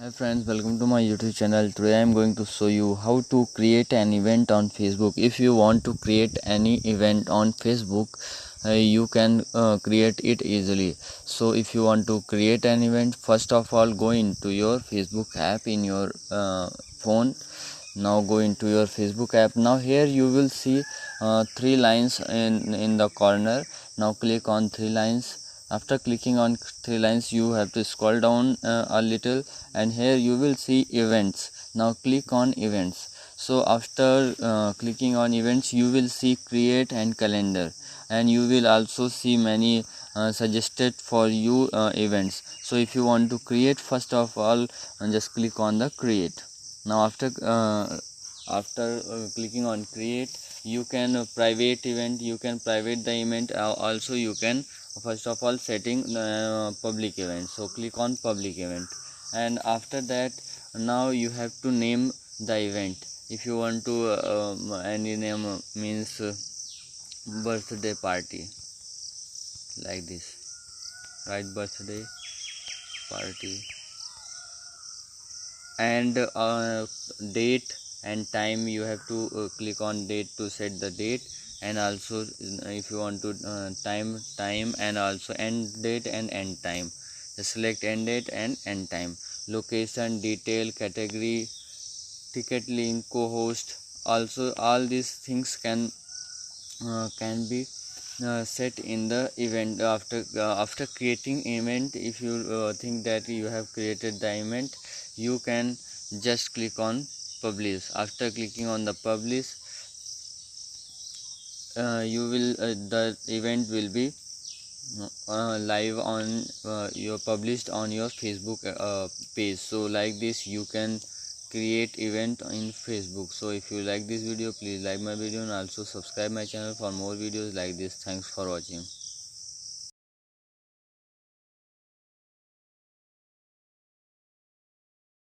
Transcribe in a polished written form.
Hi friends, welcome to my YouTube channel. Today I am going to show you how to create an event on Facebook. If you want to create any event on Facebook, you can create it easily. So if you want to create an event, first of all go into your Facebook app in your phone. Now go into your Facebook app. Now here you will see three lines in the corner. Now click on three lines. After clicking on three lines, you have to scroll down a little, and here you will see events. Now click on events. So after clicking on events, you will see create and calendar, and you will also see many suggested for you events. So if you want to create, first of all just click on the create. Now after clicking on create, you can private event, you can private the event. Also you can first of all setting public event. So click on public event, and after that now you have to name the event. If you want to any name means birthday party, like this, right? Birthday party, and date and time. You have to click on date to set the date, and also if you want to time, and also end date and end time. Just select end date and end time. Location, detail, category, ticket link, co-host. Also all these things can be set in the event. After creating event, if you think that you have created the event, you can just click on publish. After clicking on the publish, you will the event will be live on your published on your Facebook page. So like this you can create event in Facebook. So if you like this video, please like my video and also subscribe my channel for more videos like this. Thanks for watching.